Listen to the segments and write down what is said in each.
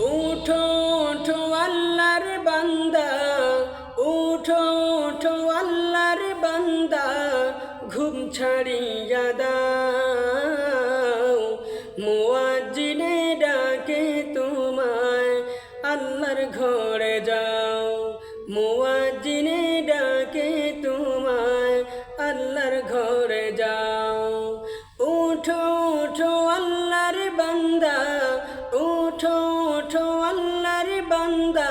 উঠো উঠো আল্লাহর বান্দা, উঠো উঠো আল্লাহর বান্দা, ঘুম ছাড়িয়া দাও। মুয়াজ্জিনে ডাকে তোমায়, আল্লাহর ঘরে যাও। মুয়াজ্জিনে ডাকে তোমায়, আল্লাহর ঘরে যাও। উঠো উঠো আল্লাহর বান্দা, উঠো উঠো আল্লাহর বান্দা,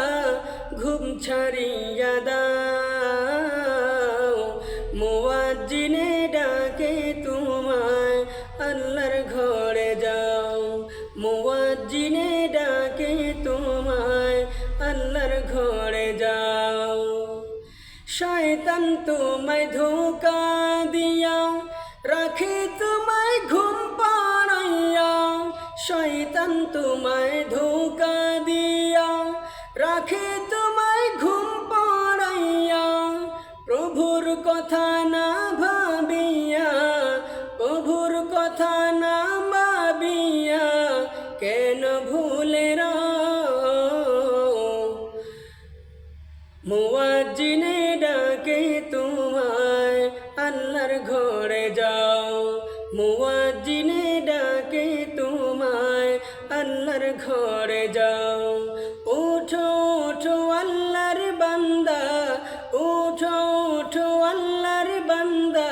ঘুম ছাড়িয়া দাও। মুয়াজ্জিনে ডাকে তোমায়, আল্লাহর ঘরে যাও। মুয়াজ্জিনে ডাকে তোমায়, আল্লাহর ঘরে যাও। শয়তান তোমায় ধোঁকা দিয়া রাখে তোমায় ঘুম পাড়াইয়া। শয়তান তোমায় ধোঁকা দিয়া রাখে তোমায় ঘুম পাড়াইয়া। প্রভুর কথা না ভাবিয়া, প্রভুর কথা না ভাবিয়া, কেন ভুলে মুয়াজ্জিনে ডাকে তোমায়, আল্লাহর ঘরে যাও। মুয়াজ্জিনে ডাকে তোমায়, আল্লাহর ঘরে যাও। উঠো উঠো আল্লাহর বান্দা, উঠো উঠো আল্লাহর বান্দা,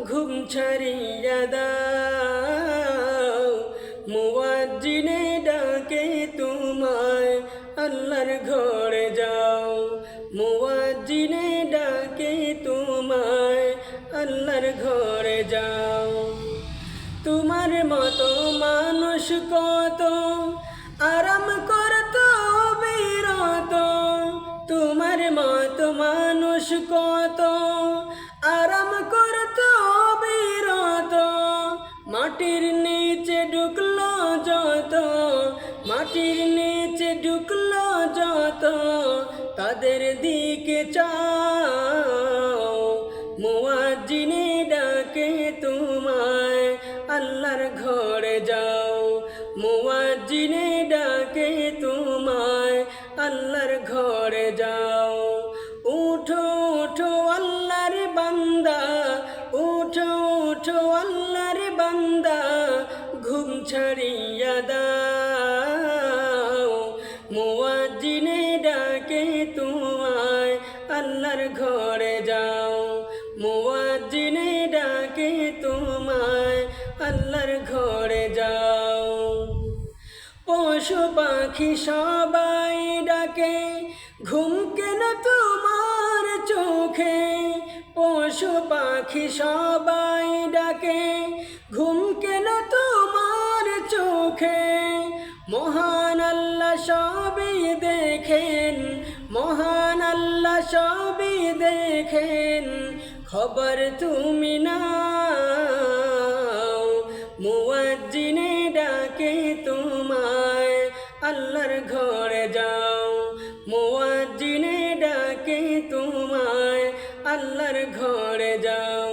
ঘুম ছাড়িয়া দাও। মুয়াজ্জিনে ডাকে তোমায়, আল্লাহর ঘরে যাও। মুয়াজ্জিনে ডাকে তোমায়, আল্লাহর ঘরে যাও। তোমার মতো মানুষ কত আরাম করত বিরত। তোমার মতো মানুষ কত আরাম করত বিরত। মাটির নিচে ঢুকলো যত, মাটির নিচে ঢুকলো যত, তাদের দিকে চাও। মুয়াজ্জিনে ডাকে তোমায়, আল্লাহর ঘরে যাও। মুয়াজ্জিনে ডাকে তোমায়, আল্লাহর ঘরে যাও। উঠো উঠো আল্লাহর বান্দা, উঠো উঠো আল্লাহর বান্দা, ঘুম ছাড়িয়া দাও। মুয়াজ্জিনে ডাকে তোমায়, আল্লাহর ঘরে যাও। মুয়াজ্জিনে ডাকে তোমায়, আল্লাহর ঘরে যাও। পশু পাখি সবাই ডাকে, ঘুম কেন তোমার চোখে। পশু পাখি সবাই ডাকে, ঘুম কেন তোমার চোখে। মহান আল্লাহ সবই দেখেন, মহান আল্লাহ সবই দেখেন, খবর তুমি নাও। মুয়াজ্জিনে ডাকে তোমায়, আল্লাহর ঘরে যাও। মুয়াজ্জিনে ডাকে তোমায়, আল্লাহর ঘরে যাও।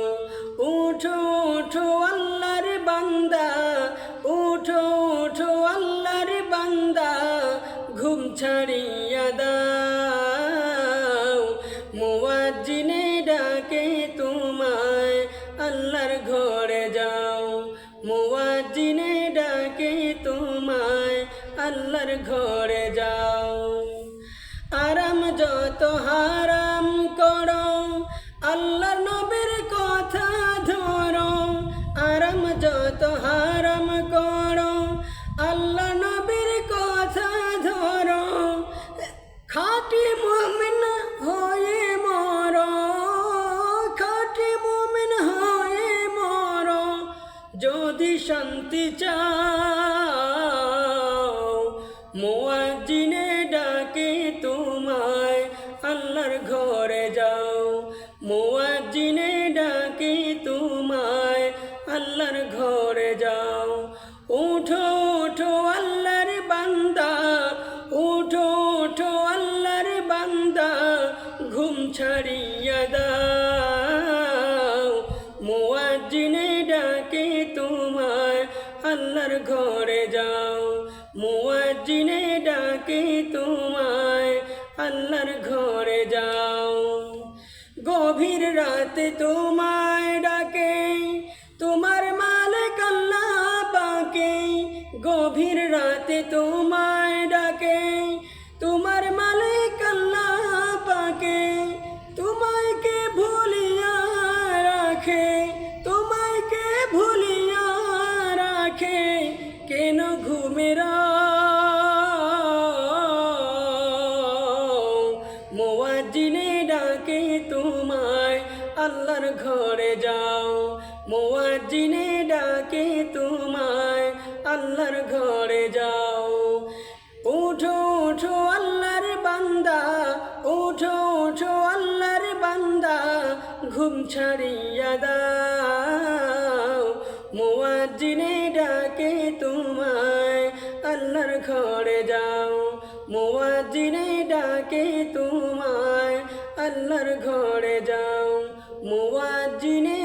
উঠো উঠো আল্লাহর বান্দা, উঠো উঠো আল্লাহর বান্দা, ঘুম ছাড়িয়া দাও। মুয়াজ্জিনে ডাকে তোমায়, আল্লাহর ঘরে যাও। মুয়াজ্জিনে ডাকে তোমায়, আল্লাহর ঘরে যাও। আরাম যত হারাম করো, আল্লাহর নবীর কথা ধরো। আরাম যত হারাম করো, আল্লাহ নবীর কথা ধরো। খাঁটি মুমিন হয়ে মরো, খাঁটি মুমিন হয়ে মরো, যদি শান্তি চাও। মুয়াজ্জিনে ডাকে তোমায়, আল্লাহর ঘরে যাও। মুয়াজ্জিনে ডাকে তোমায়, আল্লাহর ঘরে যাও। উঠো উঠো আল্লাহর বান্দা, উঠো উঠো আল্লাহর বান্দা, ঘুম ছাড়িয়া দাও। মুয়াজ্জিনে ডাকে তোমায়, আল্লাহর ঘরে যাও। মুয়াজ্জিনে ডাকে ডাকে তোমায় আল্লাহর ঘরে যাও। গভীর রাতে তোমায় ডাকে তোমার মালিক আল্লাহ পাকে। গভীর রাতে তোমায় ডাকে তোমার মালিক আল্লাহ পাকে। তোমায় কে ভুলিয়া রাখে, তোমায় কে ভুলিয়া রাখে, কেন ঘুমেরা মুয়াজ্জিনে ডাকে তোমায় আল্লাহর ঘরে যাও। মুয়াজ্জিনে ডাকে তোমায় আল্লাহর ঘরে যাও। উঠো উঠো আল্লাহর বান্দা, উঠো উঠো আল্লাহর বান্দা, ঘুম ছাড়িয়া দাও। মুয়াজ্জিনে ডাকে তোমায় আল্লাহর ঘরে যাও। মুয়াজ্জিনে ডাকে তোমায় আল্লাহর ঘরে যাও। মুয়াজ্জিনে